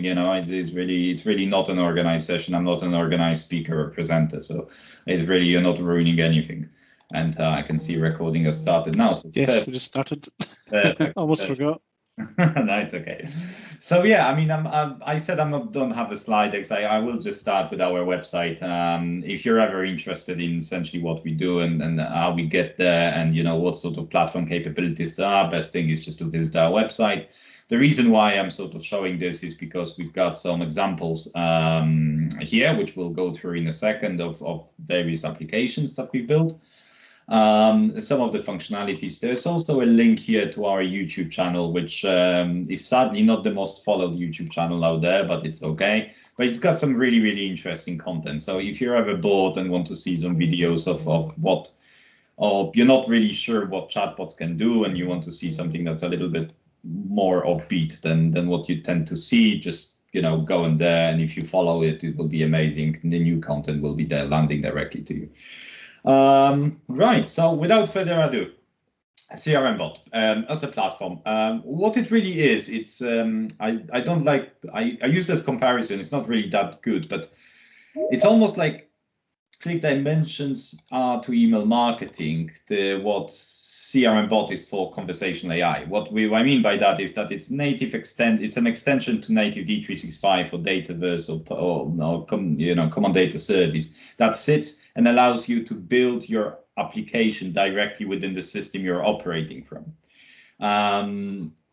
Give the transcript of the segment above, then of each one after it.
You know, it's really not an organized session. I'm not an organized speaker or presenter, so it's really, you're not ruining anything. And I can see recording has started now. So yes, it just started. Perfect. Almost forgot. No, it's okay. So yeah, I mean, I said don't have a slide deck. I will just start with our website. If you're ever interested in essentially what we do and how we get there, and you know what sort of platform capabilities there are, best thing is just to visit our website. The reason why I'm sort of showing this is because we've got some examples here, which we'll go through in a second, of various applications that we built. Some of the functionalities. There's also a link here to our YouTube channel, which is sadly not the most followed YouTube channel out there, but it's okay. But it's got some really, really interesting content. So if you're ever bored and want to see some videos of what, or you're not really sure what chatbots can do, and you want to see something that's a little bit more offbeat than what you tend to see, just, you know, go in there, and if you follow it, it will be amazing. The new content will be there landing directly to you. Right, so without further ado, CRM Bot as a platform, what it really is, it's I don't like, I use this comparison, it's not really that good, but it's almost like Click Dimensions are to email marketing what CRM Bot is for conversational AI. What I mean by that is that it's native it's an extension to native D365 or Dataverse or Common Data Service that sits and allows you to build your application directly within the system you're operating from.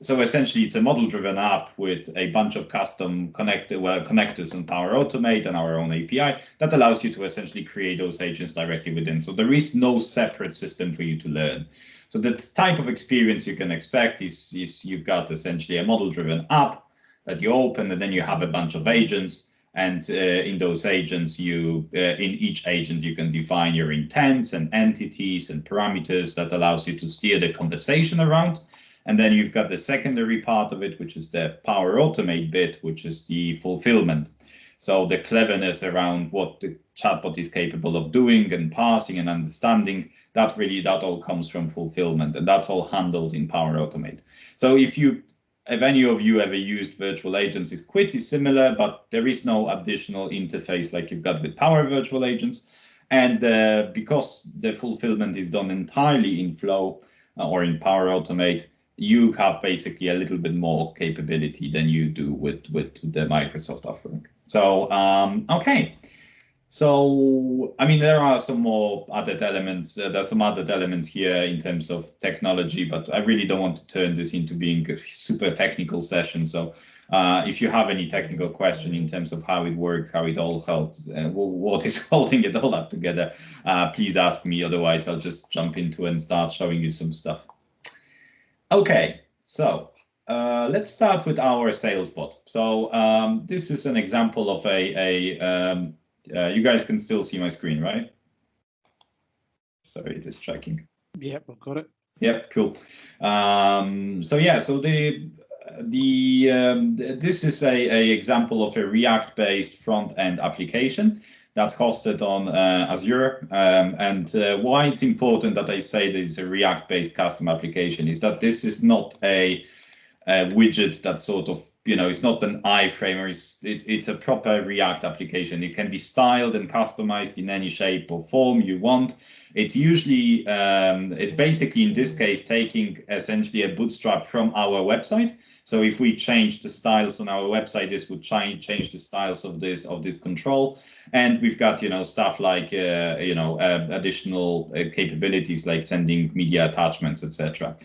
So essentially, it's a model-driven app with a bunch of custom connectors and Power Automate and our own API that allows you to essentially create those agents directly within. So there is no separate system for you to learn. So the type of experience you can expect is you've got essentially a model-driven app that you open, and then you have a bunch of agents. And in those agents, in each agent, you can define your intents and entities and parameters that allows you to steer the conversation around. And then you've got the secondary part of it, which is the Power Automate bit, which is the fulfillment. So the cleverness around what the chatbot is capable of doing and parsing and understanding, that all comes from fulfillment, and that's all handled in Power Automate. So if any of you ever used virtual agents, it's pretty similar, but there is no additional interface like you've got with Power Virtual Agents. And because the fulfillment is done entirely in Flow or in Power Automate, you have basically a little bit more capability than you do with the Microsoft offering. So, okay. So, I mean, there are some more added elements. There's some added elements here in terms of technology, but I really don't want to turn this into being a super technical session. So if you have any technical question in terms of how it works, how it all helps, what is holding it all up together, please ask me. Otherwise, I'll just jump into and start showing you some stuff. Okay, so let's start with our sales bot. So this is an example of you guys can still see my screen, right? Sorry, just checking. Yep, I've got it. Yep, cool. So yeah, so this is a example of a React-based front-end application that's hosted on Azure. And why it's important that I say that it's a React-based custom application is that this is not a widget that sort of, you know, it's not an iframe, it's a proper React application. It can be styled and customized in any shape or form you want. It's usually, it's basically in this case taking essentially a bootstrap from our website. So if we change the styles on our website, this would change the styles of this control. And we've got, you know, stuff like, additional capabilities like sending media attachments, etc.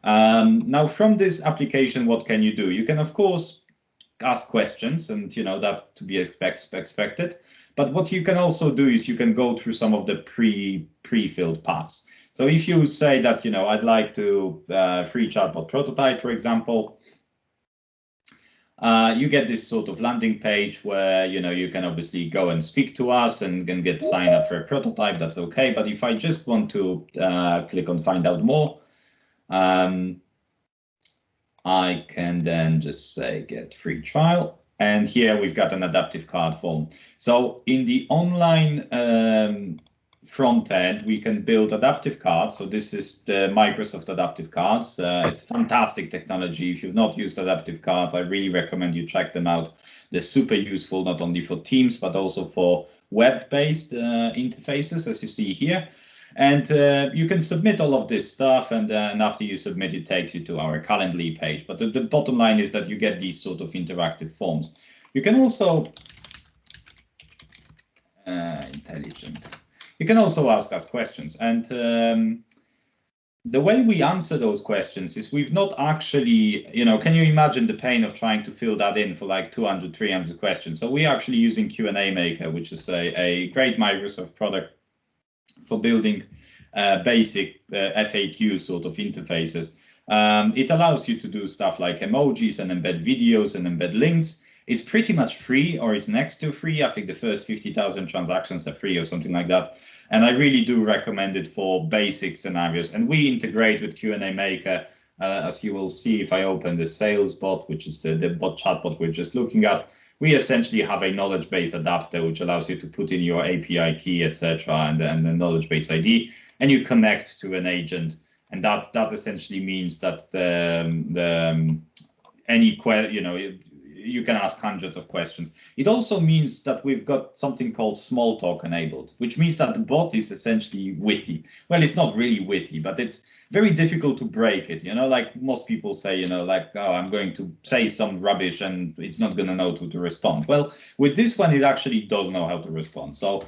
Now, from this application, what can you do? You can, of course, ask questions, and you know that's to be expected. But what you can also do is you can go through some of the pre-filled paths. So if you say that, you know, I'd like to free chatbot prototype, for example, you get this sort of landing page where, you know, you can obviously go and speak to us and can get signed up for a prototype. That's okay. But if I just want to click on find out more, I can then just say get free trial. And here we've got an adaptive card form. So in the online front end, we can build adaptive cards. So this is the Microsoft adaptive cards. It's fantastic technology. If you've not used adaptive cards, I really recommend you check them out. They're super useful, not only for Teams, but also for web-based interfaces, as you see here. And you can submit all of this stuff, and after you submit, it takes you to our Calendly page. But the bottom line is that you get these sort of interactive forms. You can also intelligent. You can also ask us questions, and the way we answer those questions is we've not actually, can you imagine the pain of trying to fill that in for like 200, 300 questions? So we're actually using Q&A Maker, which is a great Microsoft product for building basic FAQ sort of interfaces. It allows you to do stuff like emojis and embed videos and embed links. It's pretty much free, or it's next to free. I think the first 50,000 transactions are free or something like that. And I really do recommend it for basic scenarios. And we integrate with Q&A Maker, as you will see if I open the sales bot, which is the bot chatbot we're just looking at. We essentially have a knowledge base adapter, which allows you to put in your API key, etc., and the knowledge base ID, and you connect to an agent. And that essentially means that you can ask hundreds of questions. It also means that we've got something called small talk enabled, which means that the bot is essentially witty. Well, it's not really witty, but it's very difficult to break it. Like most people say, like, oh, I'm going to say some rubbish and it's not going to know to respond. Well, with this one, it actually does know how to respond. So,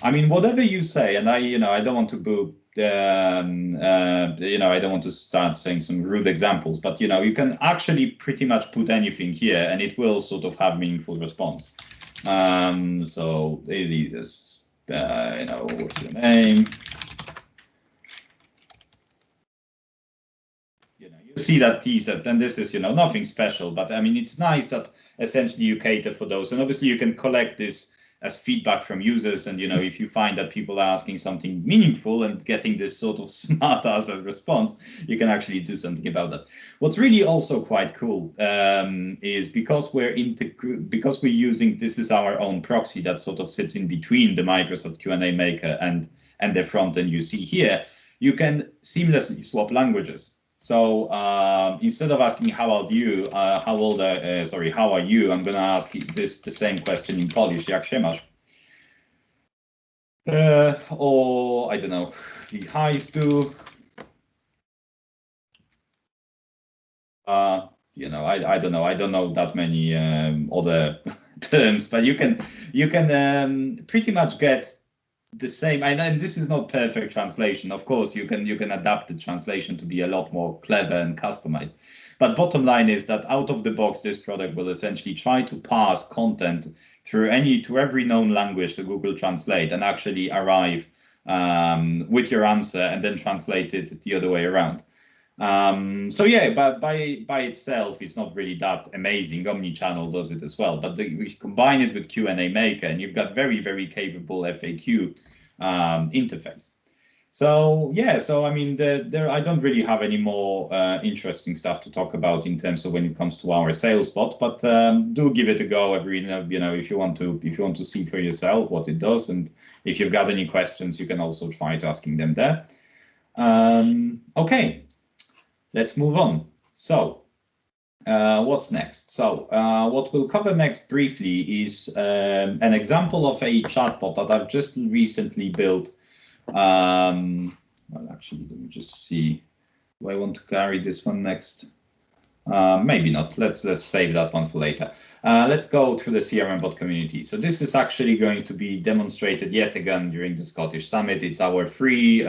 I mean, whatever you say, and I don't want to boo. I don't want to start saying some rude examples, but you can actually pretty much put anything here, and it will sort of have meaningful response. So it is, what's your name? You see that teaser, and this is nothing special, but I mean it's nice that essentially you cater for those, and obviously you can collect this as feedback from users, and if you find that people are asking something meaningful and getting this sort of smart as a response, you can actually do something about that. What's really also quite cool is because we're using, this is our own proxy that sort of sits in between the Microsoft Q&A Maker and the front end you see here, you can seamlessly swap languages. So instead of asking how are you, how are you, I'm going to ask the same question in Polish, jak się masz? Or I don't know, wie heißt du? I don't know. I don't know that many other terms, but you can pretty much get the same, and this is not perfect translation. Of course, you can adapt the translation to be a lot more clever and customized. But bottom line is that out of the box, this product will essentially try to pass content through every known language to Google Translate and actually arrive with your answer and then translate it the other way around. So yeah, but by itself, it's not really that amazing. Omnichannel does it as well, but we combine it with Q&A Maker, and you've got very, very capable FAQ interface. So yeah, so I mean, I don't really have any more interesting stuff to talk about in terms of when it comes to our sales bot, but do give it a go if you want to see for yourself what it does, and if you've got any questions, you can also try asking them there. Okay. Let's move on. So what's next? So what we'll cover next briefly is an example of a chatbot that I've just recently built. Well, actually, let me just see. Do I want to carry this one next? Maybe not. Let's save that one for later. Let's go through the CRM Bot Community. So this is actually going to be demonstrated yet again during the Scottish Summit. It's our free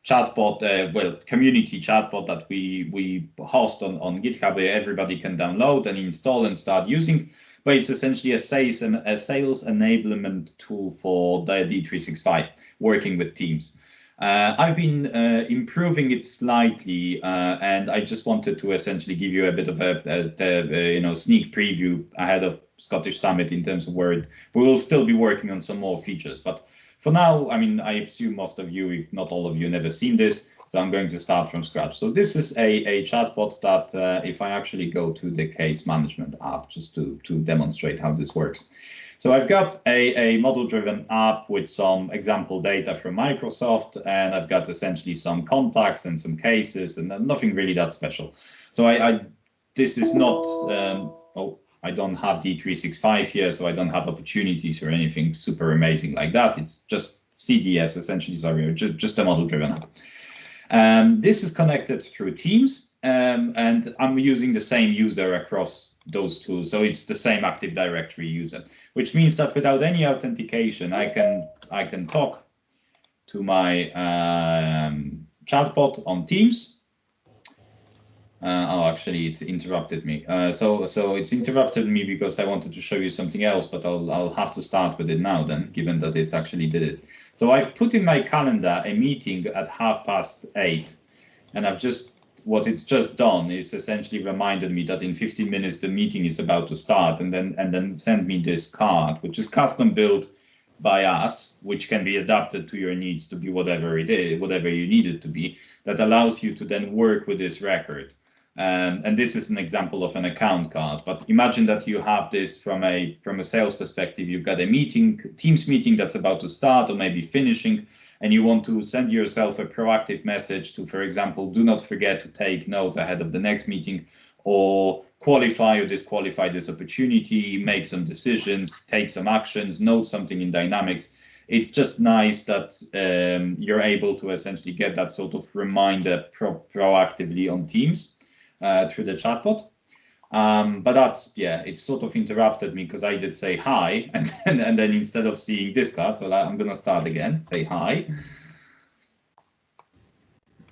chatbot, community chatbot that we host on GitHub, where everybody can download and install and start using. But it's essentially a sales enablement tool for the D365, working with teams. I've been improving it slightly, and I just wanted to essentially give you a bit of a sneak preview ahead of Scottish Summit in terms of where we will still be working on some more features. But for now, I mean, I assume most of you, if not all of you, never seen this, so I'm going to start from scratch. So this is a chatbot that, if I actually go to the case management app, just to demonstrate how this works. So I've got a model-driven app with some example data from Microsoft, and I've got essentially some contacts and some cases, and nothing really that special. So this is not, I don't have D365 here, so I don't have opportunities or anything super amazing like that. It's just CDS, essentially, sorry, just a model-driven app. This is connected through Teams, and I'm using the same user across those tools. So it's the same Active Directory user, which means that without any authentication, I can talk to my chatbot on Teams. Oh, actually, it's interrupted me. So it's interrupted me because I wanted to show you something else, but I'll have to start with it now then, given that it's actually did it. So I've put in my calendar a meeting at 8:30, and what it's just done is essentially reminded me that in 15 minutes the meeting is about to start, and then send me this card, which is custom built by us, which can be adapted to your needs to be whatever it is, whatever you need it to be, that allows you to then work with this record. And this is an example of an account card. But imagine that you have this from a sales perspective. You've got a meeting, Teams meeting that's about to start or maybe finishing, and you want to send yourself a proactive message to, for example, do not forget to take notes ahead of the next meeting, or qualify or disqualify this opportunity, make some decisions, take some actions, note something in Dynamics. It's just nice that you're able to essentially get that sort of reminder proactively on Teams through the chatbot. But that's, yeah, it sort of interrupted me because I did say hi, and then instead of seeing this card, so I'm going to start again, say hi.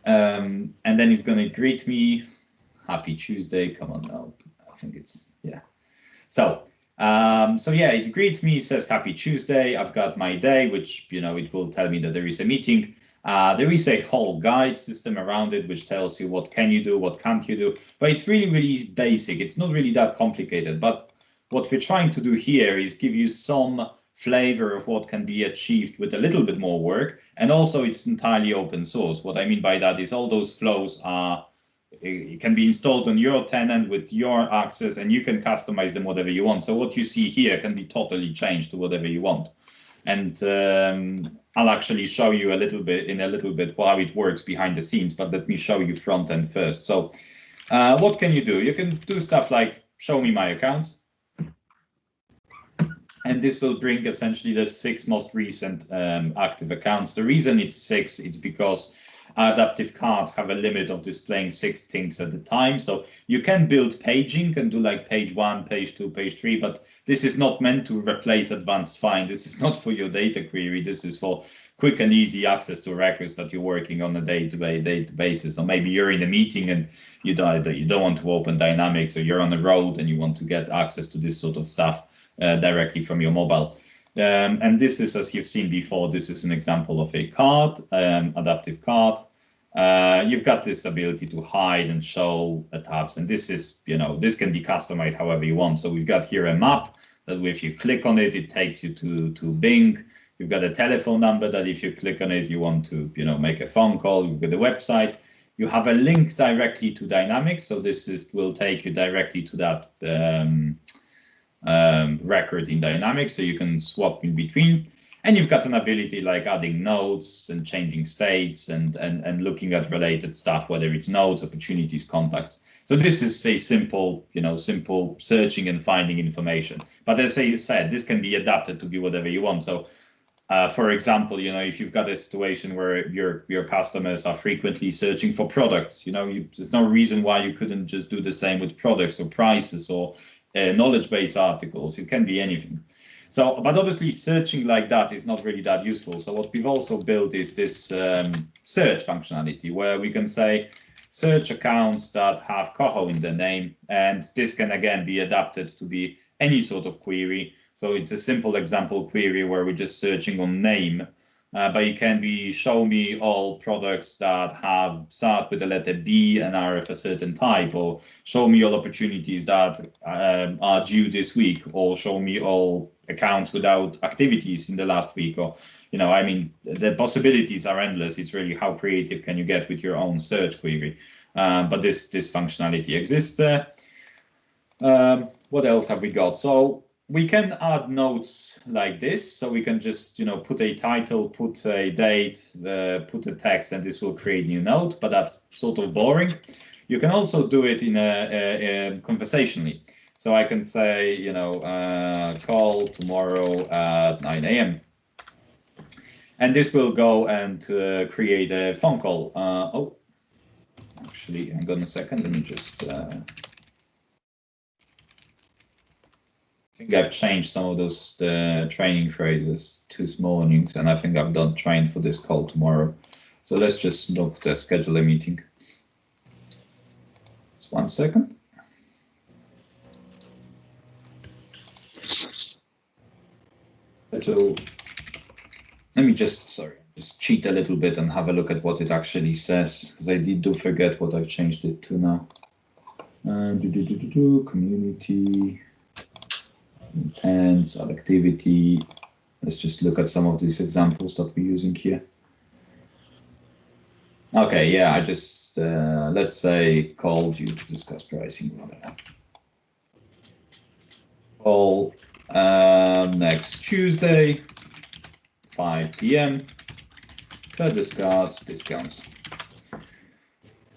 And then he's going to greet me. Happy Tuesday. Come on now. I think it's, yeah. So yeah, it greets me, says Happy Tuesday. I've got my day, which, it will tell me that there is a meeting. There is a whole guide system around it, which tells you what can you do, what can't you do. But it's really, really basic. It's not really that complicated. But what we're trying to do here is give you some flavor of what can be achieved with a little bit more work. And also it's entirely open source. What I mean by that is all those flows it can be installed on your tenant with your access, and you can customize them whatever you want. So what you see here can be totally changed to whatever you want. And I'll actually show you in a little bit how it works behind the scenes, but let me show you front end first. So what can you do? You can do stuff like show me my accounts. And this will bring essentially the 6 most recent active accounts. The reason it's 6, it's because adaptive cards have a limit of displaying 6 things at a time. So you can build paging and do like page 1, page 2, page 3, but this is not meant to replace advanced find. This is not for your data query. This is for quick and easy access to records that you're working on a day-to-day basis. Or maybe you're in a meeting and you don't want to open Dynamics, or you're on the road and you want to get access to this sort of stuff directly from your mobile. And this is, as you've seen before, this is an example of a card, adaptive card. You've got this ability to hide and show tabs, and this is, this can be customized however you want. So we've got here a map that if you click on it, it takes you to Bing. You've got a telephone number that if you click on it, you want to, make a phone call. You've got a website. You have a link directly to Dynamics, so this will take you directly to that record in Dynamics, so you can swap in between. And you've got an ability like adding notes and changing states and looking at related stuff, whether it's notes, opportunities, contacts. So this is a simple, simple searching and finding information. But as I said, this can be adapted to be whatever you want. So for example, if you've got a situation where your customers are frequently searching for products, there's no reason why you couldn't just do the same with products or prices or knowledge-based articles. It can be anything. So, but obviously searching like that is not really that useful. So what we've also built is this search functionality where we can say search accounts that have Coho in their name. And this can again be adapted to be any sort of query. So it's a simple example query where we're just searching on name, but it can be show me all products that start with the letter B and are of a certain type, or show me all opportunities that are due this week, or show me all accounts without activities in the last week, or the possibilities are endless. It's really how creative can you get with your own search query. But this functionality exists there. What else have we got? So we can add notes like this. So we can just, put a title, put a date, put a text, and this will create new note, but that's sort of boring. You can also do it in a conversationally. So I can say, call tomorrow at 9 a.m. And this will go and create a phone call. Oh, actually, hang on a second. Let me just. I think I've changed some of those training phrases this morning, and I think I've done train for this call tomorrow. So let's just look to schedule a meeting. Just 1 second. Let me just cheat a little bit and have a look at what it actually says, because I do forget what I've changed it to now. Community, intents, activity. Let's just look at some of these examples that we're using here. Okay, yeah, I just, let's say, called you to discuss pricing. Call next Tuesday, 5 p.m. to discuss discounts.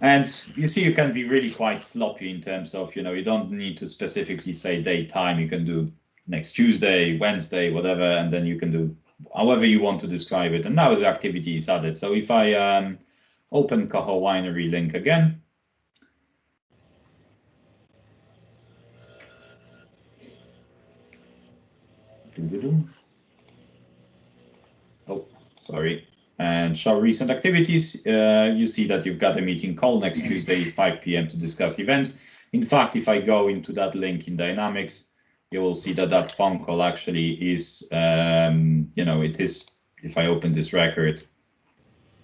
And you see, you can be really quite sloppy in terms of, you don't need to specifically say date, time. You can do next Tuesday, Wednesday, whatever, and then you can do however you want to describe it. And now the activity is added. So if I open Coho Winery link again, oh, sorry, and show recent activities, you see that you've got a meeting call next Tuesday, 5 p.m. to discuss events. In fact, if I go into that link in Dynamics, you will see that that phone call actually is, it is, if I open this record,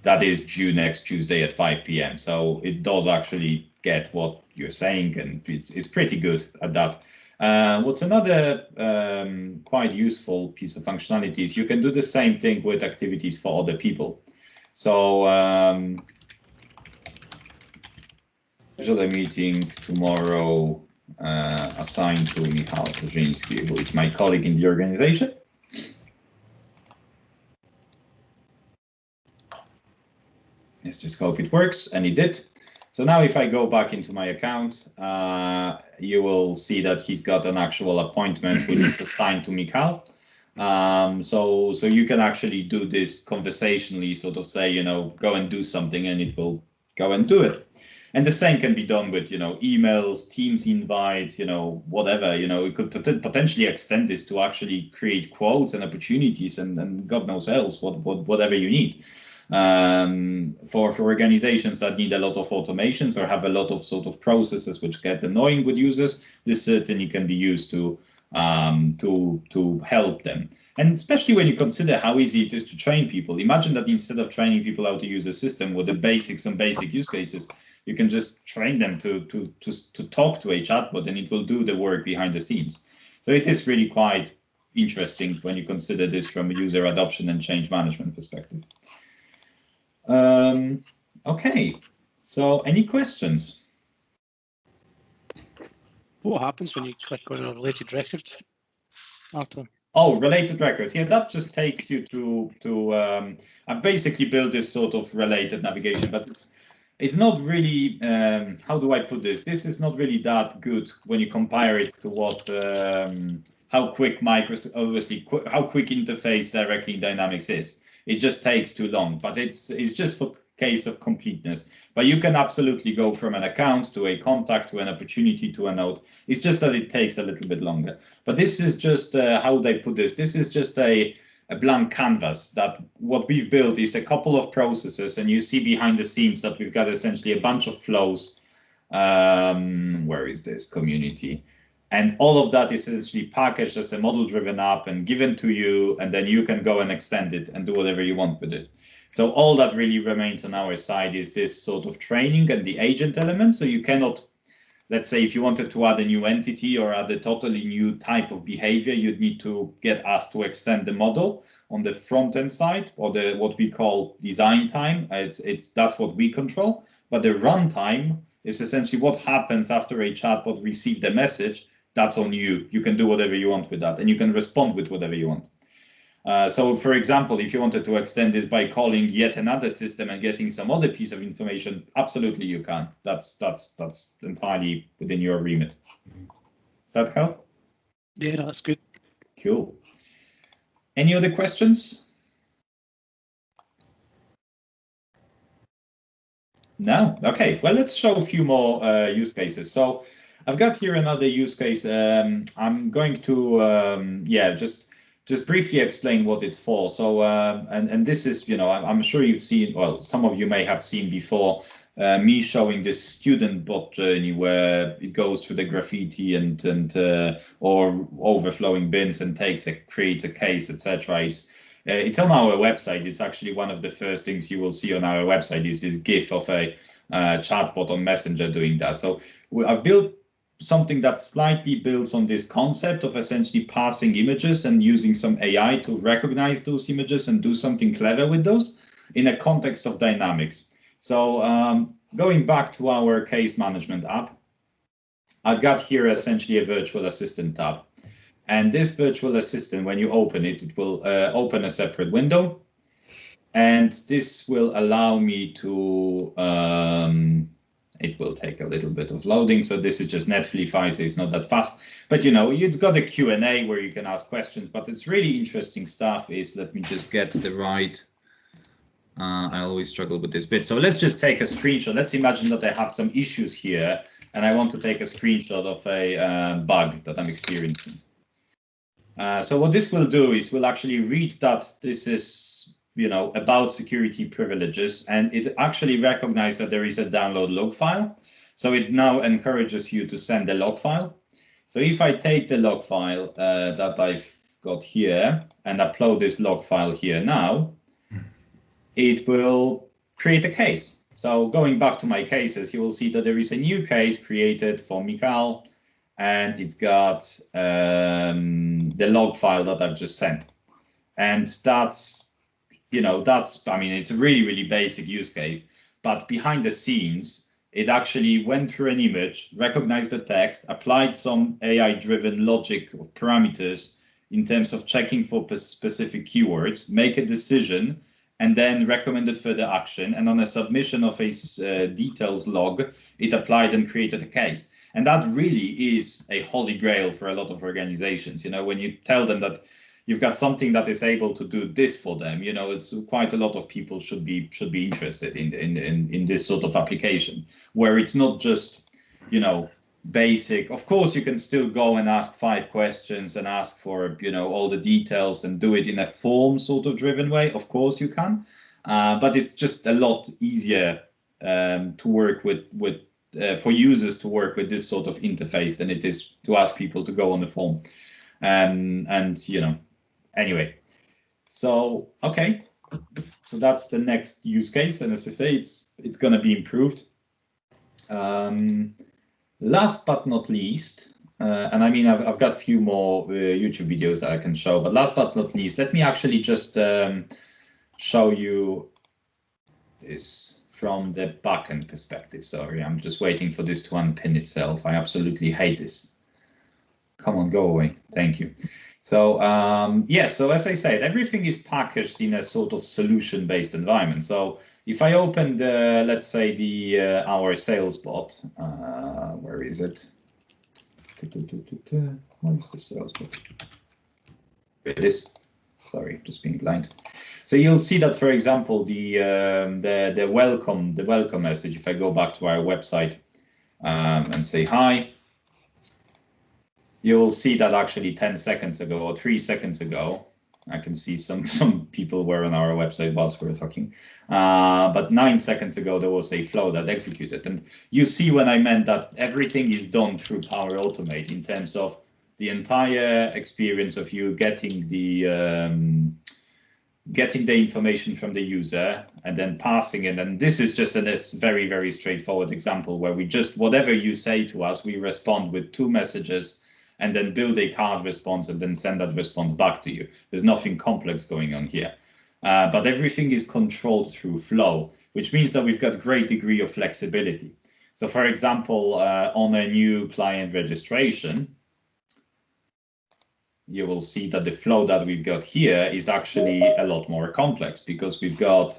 that is due next Tuesday at 5 p.m. So it does actually get what you're saying, and it's pretty good at that. What's another quite useful piece of functionality is you can do the same thing with activities for other people. So schedule a meeting tomorrow assigned to Michał Zielinski, who is my colleague in the organization. Let's just hope it works, and it did. So now if I go back into my account, you will see that he's got an actual appointment which is assigned to Michał. So you can actually do this conversationally, sort of say, go and do something, and it will go and do it. And the same can be done with, emails, Teams invites, whatever, we could potentially extend this to actually create quotes and opportunities and God knows else, whatever you need. For organizations that need a lot of automations or have a lot of sort of processes which get annoying with users, this certainly can be used to help them. And especially when you consider how easy it is to train people. Imagine that instead of training people how to use a system with the basics and basic use cases, you can just train them to talk to a chatbot, and it will do the work behind the scenes. So it is really quite interesting when you consider this from a user adoption and change management perspective. Okay, so any questions? What happens when you click on a related record, Artur? Oh, related records. Yeah, that just takes you to I've basically built this sort of related navigation, but it's not really, how do I put this? This is not really that good when you compare it to what, how quick Microsoft, obviously, how quick interface directly in Dynamics is. It just takes too long, but it's just for case of completeness. But you can absolutely go from an account to a contact to an opportunity to a note. It's just that it takes a little bit longer. But this is just how they put this. This is just a blank canvas that what we've built is a couple of processes, and you see behind the scenes that we've got essentially a bunch of flows. Where is this community? And all of that is essentially packaged as a model-driven app and given to you, and then you can go and extend it and do whatever you want with it. So all that really remains on our side is this sort of training and the agent element. So you cannot, let's say, if you wanted to add a new entity or add a totally new type of behavior, you'd need to get us to extend the model on the front-end side, or the what we call design time. That's what we control. But the runtime is essentially what happens after a chatbot receives the message. that's on you. You can do whatever you want with that, and you can respond with whatever you want. So, for example, if you wanted to extend this by calling yet another system and getting some other piece of information, absolutely you can. That's entirely within your remit. Does that help? Yeah, that's good. Cool. Any other questions? No? Okay, well, let's show a few more use cases. So I've got here another use case. I'm going to, yeah, just briefly explain what it's for. So, and this is, you know, I'm sure you've seen, well, some of you may have seen before, me showing this student bot journey where it goes through the graffiti and or overflowing bins and creates a case, etc. It's on our website. It's actually one of the first things you will see on our website is this GIF of a chatbot on Messenger doing that. So I've built something that slightly builds on this concept of essentially passing images and using some AI to recognize those images and do something clever with those in a context of dynamics. So going back to our case management app, I've got here essentially a virtual assistant tab. And this virtual assistant, when you open it, it will open a separate window. And this will allow me to, it will take a little bit of loading. So this is just Netflix, so it's not that fast. But, you know, it's got a Q&A where you can ask questions. But it's really interesting stuff is, let me just get the right, I always struggle with this bit. So let's just take a screenshot. Let's imagine that I have some issues here. And I want to take a screenshot of a bug that I'm experiencing. So what this will do is we'll actually read that this is, you know, about security privileges, and it actually recognizes that there is a download log file. So it now encourages you to send the log file. So if I take the log file that I've got here and upload this log file here now, it will create a case. So going back to my cases, you will see that there is a new case created for Mikhail, and it's got the log file that I've just sent. And that's, you know, I mean, it's a really, really basic use case, but behind the scenes, it actually went through an image, recognized the text, applied some AI-driven logic of parameters in terms of checking for specific keywords, make a decision, and then recommended further action. And on a submission of a details log, it applied and created a case. And that really is a holy grail for a lot of organizations. You know, when you tell them that you've got something that is able to do this for them, you know, it's quite a lot of people should be interested in this sort of application, where it's not just, you know, basic. Of course, you can still go and ask 5 questions and ask for, you know, all the details and do it in a form sort of driven way. Of course you can, but it's just a lot easier to work with for users to work with this sort of interface than it is to ask people to go on the form. And you know, anyway, so okay, so that's the next use case, and as I say, it's going to be improved. Last but not least, and I mean, I've got a few more YouTube videos that I can show, but last but not least, let me actually just show you this from the backend perspective. Sorry, I'm just waiting for this to unpin itself. I absolutely hate this. Come on, go away. Thank you. So yeah, so as I said, everything is packaged in a sort of solution-based environment. So if I open the, let's say the our sales bot, where is it? Where is the sales bot? Here it is. Sorry, just being blind. So you'll see that, for example, the welcome message. If I go back to our website and say hi, you will see that actually 10 seconds ago or 3 seconds ago, I can see some people were on our website whilst we were talking, but 9 seconds ago there was a flow that executed, and you see when I meant that everything is done through Power Automate in terms of the entire experience of you getting the information from the user and then passing it. And this is just a very, very straightforward example where we just, whatever you say to us, we respond with 2 messages and then build a card response and then send that response back to you. There's nothing complex going on here. But everything is controlled through flow, which means that we've got great degree of flexibility. So for example, on a new client registration, you will see that the flow that we've got here is actually a lot more complex, because we've got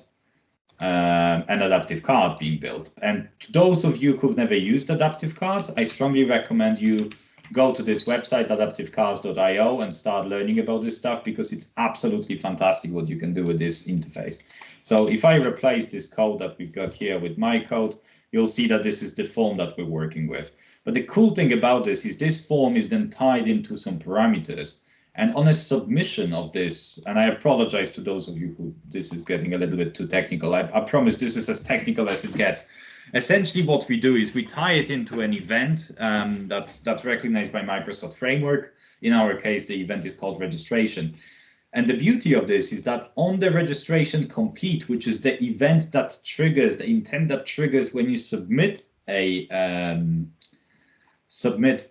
an adaptive card being built. And to those of you who've never used adaptive cards, I strongly recommend you go to this website, adaptivecards.io, and start learning about this stuff, because it's absolutely fantastic what you can do with this interface. So if I replace this code that we've got here with my code, you'll see that this is the form that we're working with. But the cool thing about this is this form is then tied into some parameters. And on a submission of this, and I apologize to those of you who this is getting a little bit too technical, I promise this is as technical as it gets. Essentially what we do is we tie it into an event that's recognized by Microsoft Framework. In our case, the event is called registration. And the beauty of this is that on the registration complete, which is the event that triggers, the intent that triggers when you submit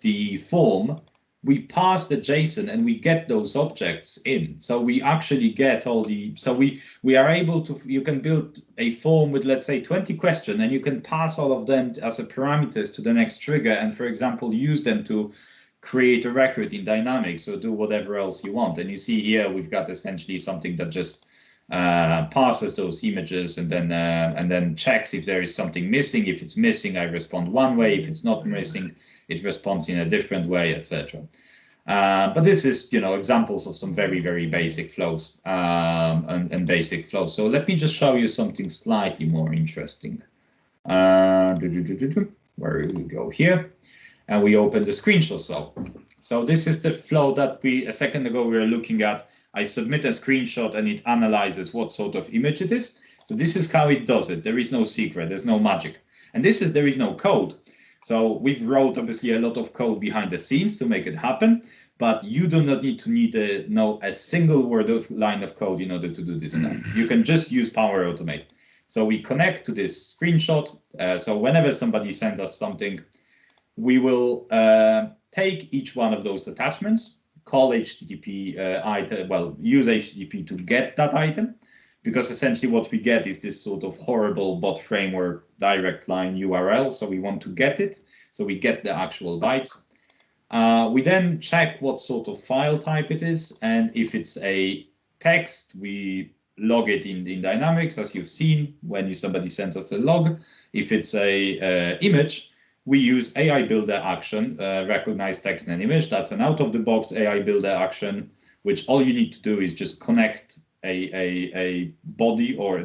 the form, we pass the JSON and we get those objects in. So we actually get all the, so we are able to, you can build a form with, let's say, 20 questions, and you can pass all of them as a parameters to the next trigger, and for example, use them to create a record in Dynamics or do whatever else you want. And you see here, we've got essentially something that just passes those images and then checks if there is something missing. If it's missing, I respond one way. If it's not missing, it responds in a different way, etc. But this is, examples of some very, very basic flows and basic flows. So let me just show you something slightly more interesting. Where we go here, and we open the screenshot flow. So this is the flow that a second ago we were looking at. I submit a screenshot and it analyzes what sort of image it is. So this is how it does it. There is no secret, there's no magic. And there is no code. So we've wrote obviously a lot of code behind the scenes to make it happen, but you do not need to know a single line of code in order to do this stuff. You can just use Power Automate. So we connect to this screenshot. So whenever somebody sends us something, we will take each one of those attachments, call HTTP item, well, use HTTP to get that item, because essentially what we get is this sort of horrible bot framework direct line URL. So we want to get it. So we get the actual bytes. We then check what sort of file type it is. And if it's a text, we log it in Dynamics, as you've seen when somebody sends us a log. If it's a image, we use AI Builder action, recognize text and image. That's an out-of-the-box AI Builder action, which all you need to do is just connect a body or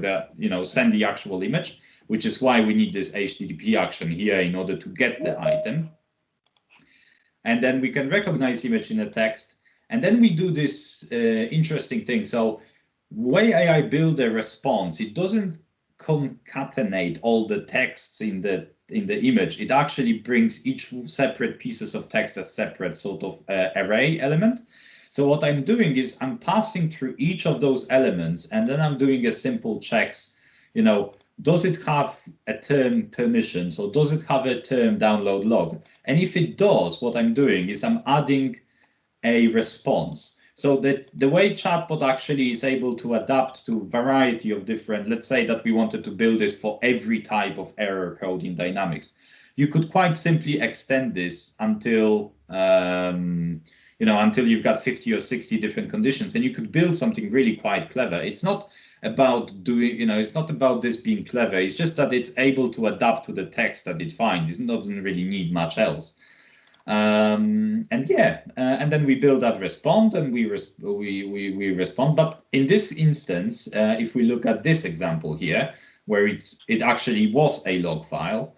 send the actual image, which is why we need this HTTP action here in order to get the item. And then we can recognize image in a text. And then we do this interesting thing. So way AI Builder responds, it doesn't concatenate all the texts in the image. It actually brings each separate pieces of text as separate sort of array element. So what I'm doing is I'm passing through each of those elements, and then I'm doing a simple checks, does it have a term permission? So does it have a term download log? And if it does, what I'm doing is I'm adding a response. So that the way Chatbot actually is able to adapt to a variety of different, let's say that we wanted to build this for every type of error code in Dynamics. You could quite simply extend this until until you've got 50 or 60 different conditions, and you could build something really quite clever. It's not about doing, it's not about this being clever. It's just that it's able to adapt to the text that it finds. It doesn't really need much else. And then we build that respond, and we respond. But in this instance, if we look at this example here, where it actually was a log file,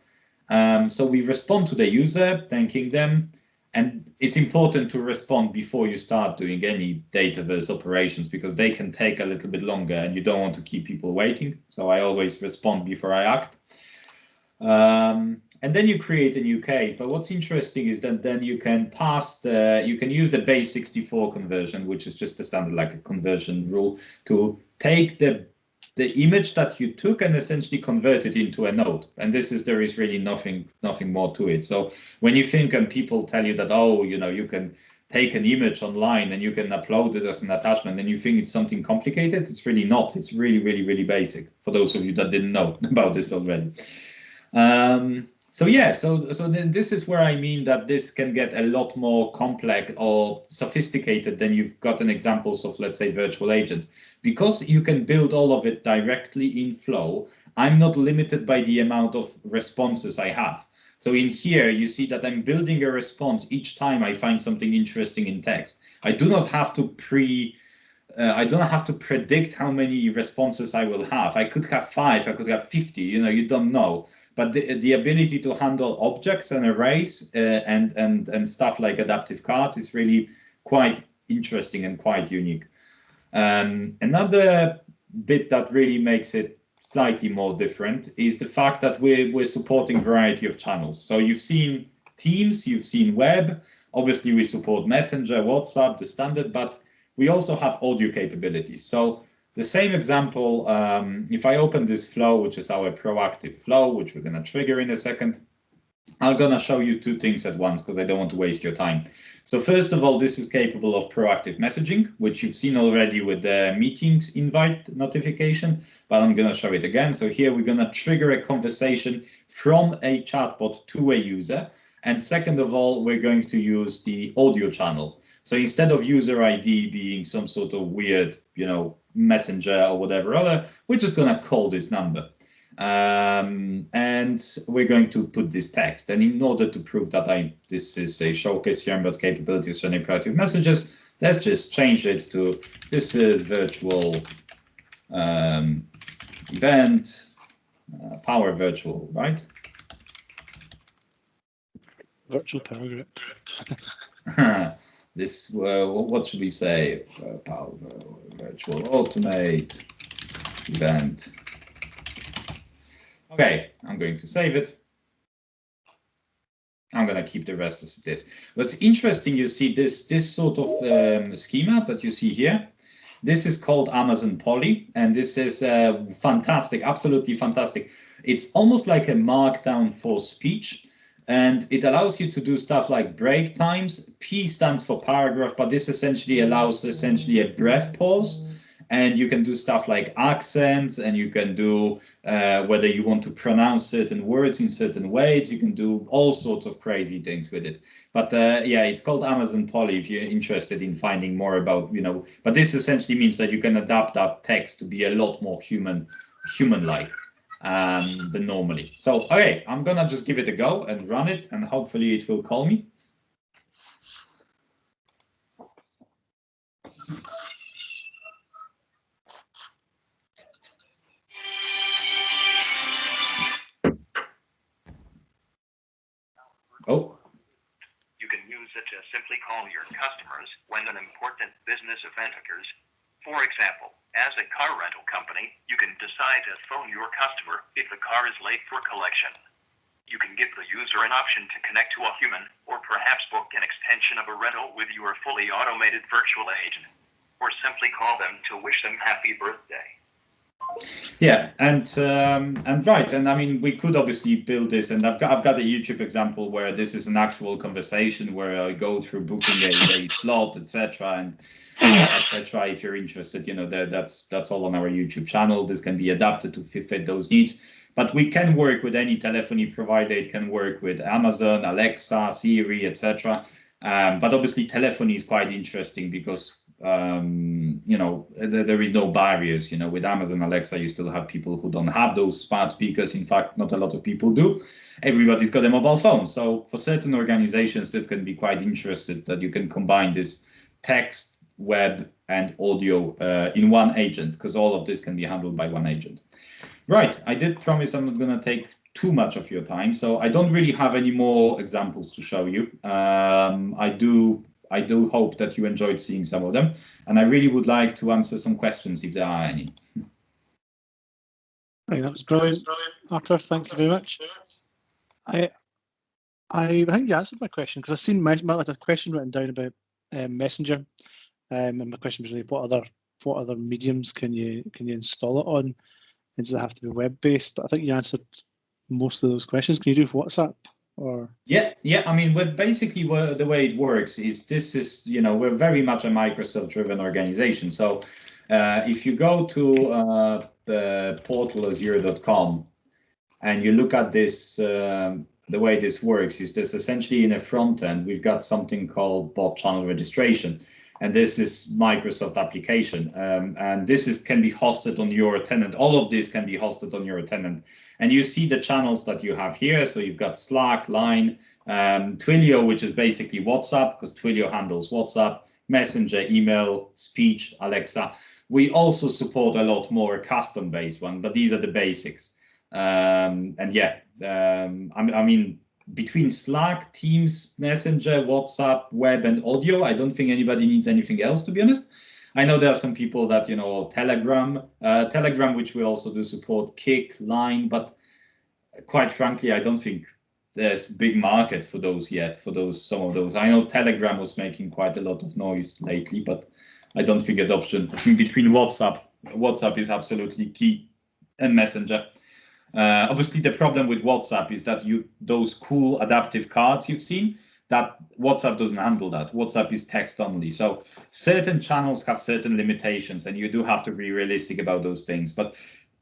so we respond to the user, thanking them. And it's important to respond before you start doing any Dataverse operations, because they can take a little bit longer and you don't want to keep people waiting. So I always respond before I act. And then you create a new case. But what's interesting is that then you can you can use the base 64 conversion, which is just a standard like a conversion rule, to take the image that you took and essentially convert it into a node. And there is really nothing more to it. So when you think and people tell you that, you can take an image online and you can upload it as an attachment, and you think it's something complicated, it's really not. It's really, really, really basic for those of you that didn't know about this already. So yeah, so then this is where I mean that this can get a lot more complex or sophisticated than you've gotten examples of, let's say, virtual agents. Because you can build all of it directly in Flow, I'm not limited by the amount of responses I have. So in here, you see that I'm building a response each time I find something interesting in text. I do not have to I don't have to predict how many responses I will have. I could have 5, I could have 50, you don't know. But the ability to handle objects and arrays and stuff like adaptive cards is really quite interesting and quite unique. Another bit that really makes it slightly more different is the fact that we're supporting variety of channels. So you've seen Teams, you've seen web. Obviously, we support Messenger, WhatsApp, the standard, but we also have audio capabilities. So the same example, if I open this flow, which is our proactive flow, which we're going to trigger in a second, I'm going to show you 2 things at once because I don't want to waste your time. So first of all, this is capable of proactive messaging, which you've seen already with the meetings invite notification, but I'm going to show it again. So here we're going to trigger a conversation from a chatbot to a user. And second of all, we're going to use the audio channel. So instead of user ID being some sort of weird, messenger or whatever other, we're just going to call this number. And we're going to put this text. And in order to prove that this is a showcase CRM Bot capabilities for any proactive messages, let's just change it to this is virtual event, power virtual, right? Virtual power group. This, what should we say? Power virtual automate event. Okay, I'm going to save it. I'm going to keep the rest as it is. What's interesting, you see this sort of schema that you see here. This is called Amazon Poly, and this is fantastic, absolutely fantastic. It's almost like a markdown for speech. And it allows you to do stuff like break times. P stands for paragraph, but this essentially allows a breath pause. And you can do stuff like accents, and you can do whether you want to pronounce certain words in certain ways. You can do all sorts of crazy things with it. But yeah, it's called Amazon Poly if you're interested in finding more about, but this essentially means that you can adapt that text to be a lot more human-like. Than normally. So, okay, I'm gonna just give it a go and run it, and hopefully it will call me. Oh. You can use it to simply call your customers when an important business event occurs. For example, as a car rental company, you can decide to phone your customer if the car is late for collection. You can give the user an option to connect to a human, or perhaps book an extension of a rental with your fully automated virtual agent, or simply call them to wish them happy birthday. Yeah, and right, and I mean, we could obviously build this, and I've got a YouTube example where this is an actual conversation where I go through booking a slot, etc. and etc. If you're interested, that's all on our YouTube channel. This can be adapted to fit those needs. But we can work with any telephony provider. It can work with Amazon, Alexa, Siri, etc. But obviously, telephony is quite interesting because there is no barriers. With Amazon Alexa, you still have people who don't have those smart speakers. In fact, not a lot of people do. Everybody's got a mobile phone. So for certain organizations, this can be quite interesting that you can combine this text, web, and audio in one agent, because all of this can be handled by one agent. Right, I did promise I'm not going to take too much of your time, so I don't really have any more examples to show you. I do hope that you enjoyed seeing some of them, and I really would like to answer some questions if there are any. Right, that was brilliant, Artur. Thank you very much. I think you answered my question, because I've seen my question written down about Messenger, and my question was really what other mediums can you install it on? Does it have to be web-based? But I think you answered most of those questions. Can you do WhatsApp? Or yeah, I mean, basically the way it works is we're very much a Microsoft-driven organization. So if you go to the portal azure.com and you look at this the way this works is this essentially in a front end, we've got something called bot channel registration. And this is Microsoft application. And this can be hosted on your tenant. All of this can be hosted on your tenant. And you see the channels that you have here. So you've got Slack, Line, Twilio, which is basically WhatsApp, because Twilio handles WhatsApp, Messenger, email, speech, Alexa. We also support a lot more custom-based one, but these are the basics. And yeah, I mean, between Slack, Teams, Messenger, WhatsApp, web, and audio, I don't think anybody needs anything else, to be honest. I know there are some people that, you know, Telegram, which we also do support, Kik, Line, but quite frankly, I don't think there's big markets for those yet, some of those. I know Telegram was making quite a lot of noise lately, but I don't think adoption between WhatsApp is absolutely key, and Messenger. Obviously, the problem with WhatsApp is that those cool adaptive cards you've seen, that WhatsApp doesn't handle that. WhatsApp is text only. So certain channels have certain limitations, and you do have to be realistic about those things. But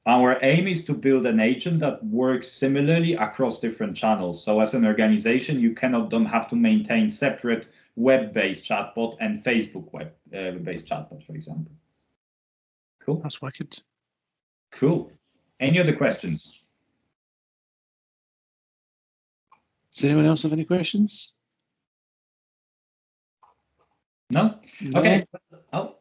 our aim is to build an agent that works similarly across different channels. So as an organization, you don't have to maintain separate web-based chatbot and Facebook web-based chatbot, for example. Cool. That's wicked. Cool. Any other questions? Does anyone else have any questions? No? Okay. Oh,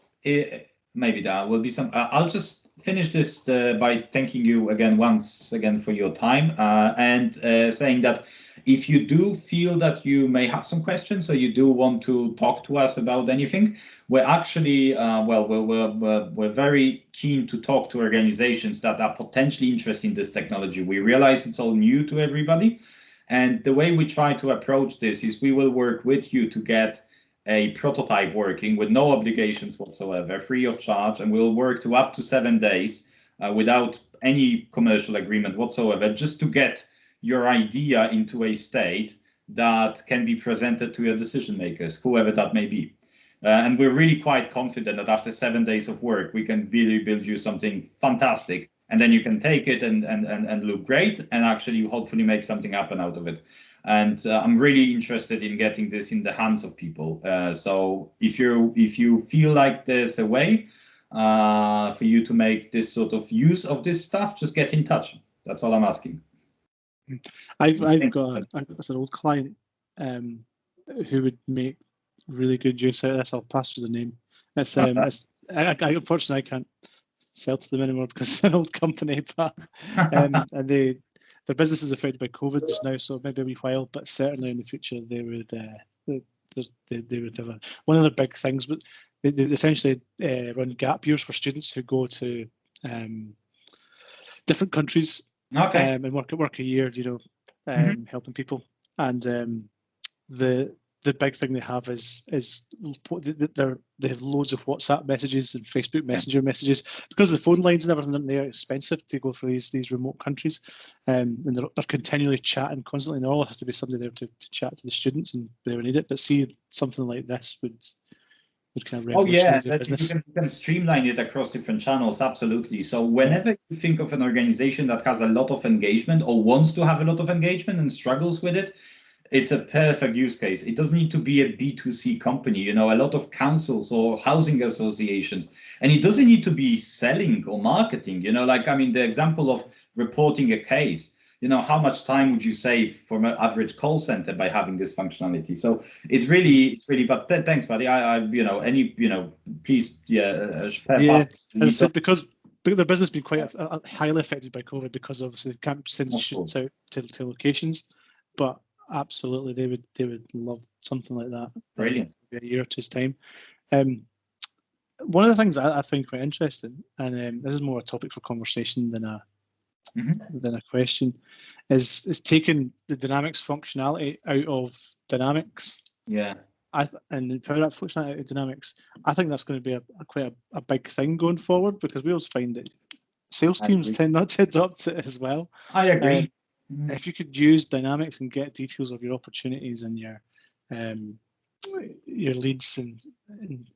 maybe there will be some. I'll just finish this by thanking you once again for your time and saying that if you do feel that you may have some questions or you do want to talk to us about anything, we're actually we're very keen to talk to organizations that are potentially interested in this technology. We realize it's all new to everybody, and the way we try to approach this is we will work with you to get a prototype working with no obligations whatsoever, free of charge, and we'll work to up to 7 days without any commercial agreement whatsoever, just to get your idea into a state that can be presented to your decision makers, whoever that may be. And we're really quite confident that after 7 days of work, we can really build you something fantastic, and then you can take it and look great and actually hopefully make something happen out of it. And I'm really interested in getting this in the hands of people. So if you feel like there's a way for you to make this sort of use of this stuff, just get in touch. That's all I'm asking. I've got an old client who would make really good use out of this. I'll pass you the name. It's unfortunately I can't sell to them anymore because it's an old company, but and their business is affected by COVID just now, so maybe a wee while, but certainly in the future they would have one of the big things. But they essentially run gap years for students who go to different countries. Okay. And work a year, helping people. And the big thing they have is they have loads of WhatsApp messages and Facebook Messenger messages, because the phone lines and everything, they're expensive to go for these remote countries, and they're continually chatting constantly, and there always has to be somebody there to chat to the students, and they would need it. But see, something like this would kind of revolutionize their business. You can streamline it across different channels, absolutely. So whenever you think of an organization that has a lot of engagement or wants to have a lot of engagement and struggles with it, it's a perfect use case. It doesn't need to be a B2C company, a lot of councils or housing associations, and it doesn't need to be selling or marketing, the example of reporting a case. How much time would you save from an average call center by having this functionality? So it's really, but thanks, buddy. Please, as I said, because their business has been quite highly affected by COVID, because obviously they can't send students out to locations, but absolutely they would love something like that. Brilliant. A year or two's time. One of the things I find quite interesting, and this is more a topic for conversation than a question, is taking the Dynamics functionality out of Dynamics. Yeah. And power that functionality out of Dynamics, I think that's going to be quite a big thing going forward, because we always find that sales teams tend not to adopt it as well. I agree. If you could use Dynamics and get details of your opportunities and your leads and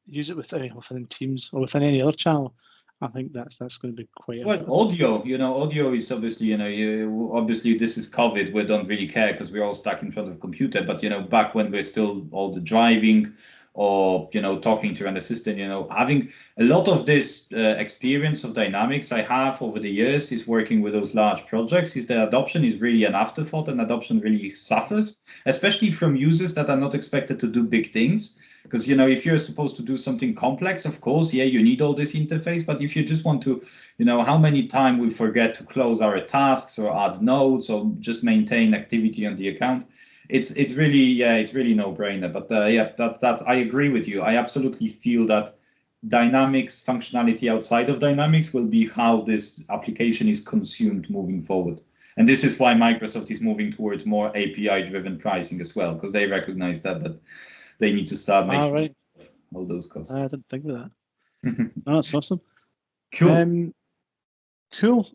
use it within Teams or within any other channel, I think that's going to be quite. Well, audio, audio is obviously, obviously this is COVID. We don't really care because we're all stuck in front of a computer. But, back when we're still all the driving or, talking to an assistant, having a lot of this experience of Dynamics I have over the years is working with those large projects, is the adoption is really an afterthought, and adoption really suffers, especially from users that are not expected to do big things. Because, if you're supposed to do something complex, of course, yeah, you need all this interface. But if you just want to, how many times we forget to close our tasks or add nodes or just maintain activity on the account, it's really no brainer. But that's I agree with you. I absolutely feel that Dynamics functionality outside of Dynamics will be how this application is consumed moving forward. And this is why Microsoft is moving towards more API-driven pricing as well, because they recognize that they need to start making all those costs. I didn't think of that. No, that's awesome. Cool. Cool.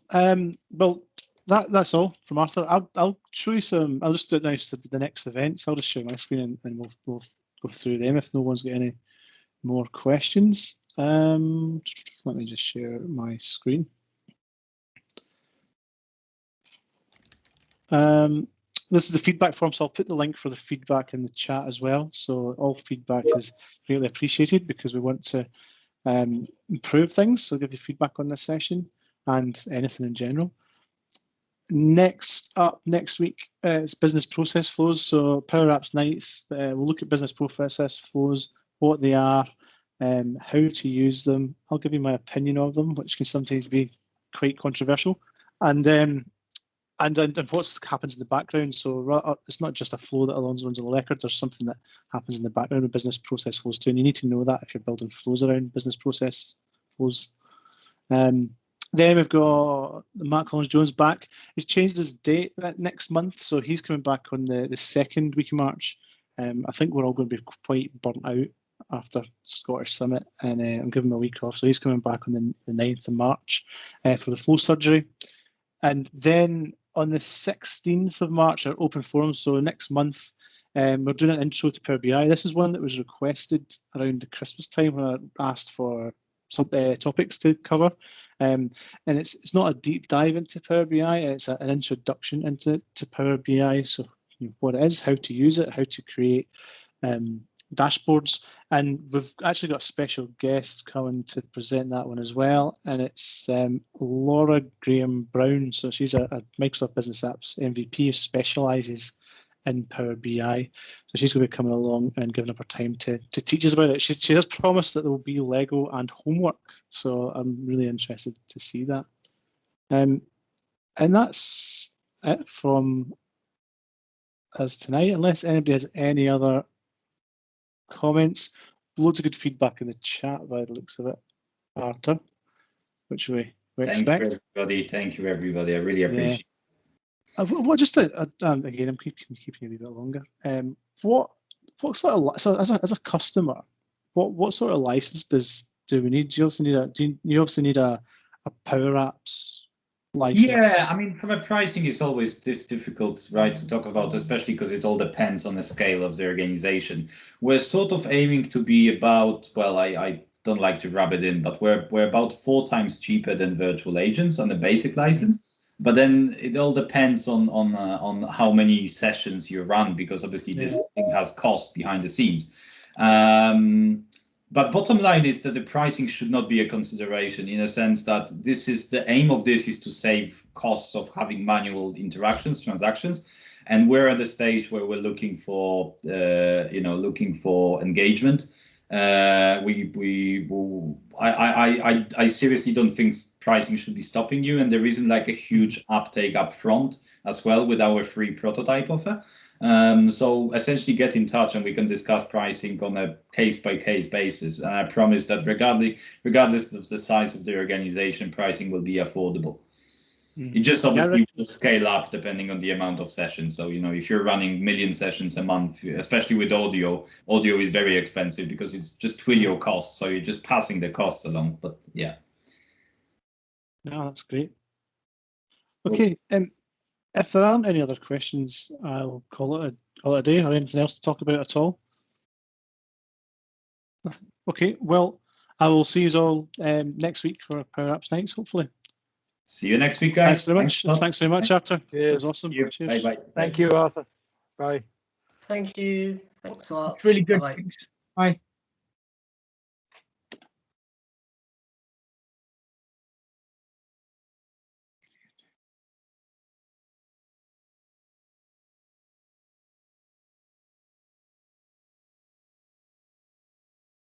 Well, that's all from Artur. I'll show you some. I'll just do it now to the next events. I'll just share my screen and we'll go through them if no one's got any more questions. Let me just share my screen. This is the feedback form, so I'll put the link for the feedback in the chat as well. So all feedback is greatly appreciated because we want to improve things. So give you feedback on this session and anything in general. Next up, next week, is business process flows. So Power Apps Nights, we'll look at business process flows, what they are, how to use them. I'll give you my opinion of them, which can sometimes be quite controversial. And what happens in the background. So it's not just a flow that runs on the record. There's something that happens in the background with business process flows too, and you need to know that if you're building flows around business process flows. Then we've got Matt Collins-Jones back. He's changed his date next month, so he's coming back on the second week of March. I think we're all going to be quite burnt out after Scottish Summit, and I'm giving him a week off. So he's coming back on the 9th of March for the flow surgery. And then on the 16th of March, our open forum. So next month, we're doing an intro to Power BI. This is one that was requested around the Christmas time when I asked for some topics to cover. And it's not a deep dive into Power BI. It's an introduction into Power BI. So what it is, how to use it, how to create dashboards, and we've actually got a special guest coming to present that one as well, and it's Laura Graham Brown. So she's a Microsoft Business Apps MVP who specialises in Power BI. So she's going to be coming along and giving up her time to teach us about it. She has promised that there will be Lego and homework, so I'm really interested to see that. And that's it from us tonight, unless anybody has any other comments. Loads of good feedback in the chat by the looks of it, Artur, which we expect. Thank you, everybody. I really appreciate it. What just again, I'm keeping you a wee bit longer. What sort of, so as a customer, what sort of license do we need? Do you obviously need a Power Apps license? Yeah, I mean, from a pricing, it's always this difficult, right, to talk about, especially because it all depends on the scale of the organization. We're sort of aiming to be about, well, I don't like to rub it in, but we're about 4 times cheaper than virtual agents on the basic license. But then it all depends on how many sessions you run, because obviously this thing has cost behind the scenes. But bottom line is that the pricing should not be a consideration, in a sense that this is the aim of this is to save costs of having manual interactions, transactions, and we're at the stage where we're looking for engagement. I seriously don't think pricing should be stopping you, and there isn't like a huge uptake up front as well with our free prototype offer. So essentially get in touch and we can discuss pricing on a case-by-case basis. And I promise that regardless of the size of the organization, pricing will be affordable. It just obviously will scale up depending on the amount of sessions. So, if you're running 1 million sessions a month, especially with audio is very expensive because it's just Twilio costs. So you're just passing the costs along. But yeah. No, that's great. Okay. If there aren't any other questions, I'll call it a day, or anything else to talk about at all. Okay, well, I will see you all next week for Power Apps Nights, hopefully. See you next week, guys. Thanks very much, Artur. Cheers. That was awesome. Cheers. Cheers. Bye. Thank you, Arthur. Bye. Thank you. Thanks a lot. Really good. Bye-bye. Thanks. Bye.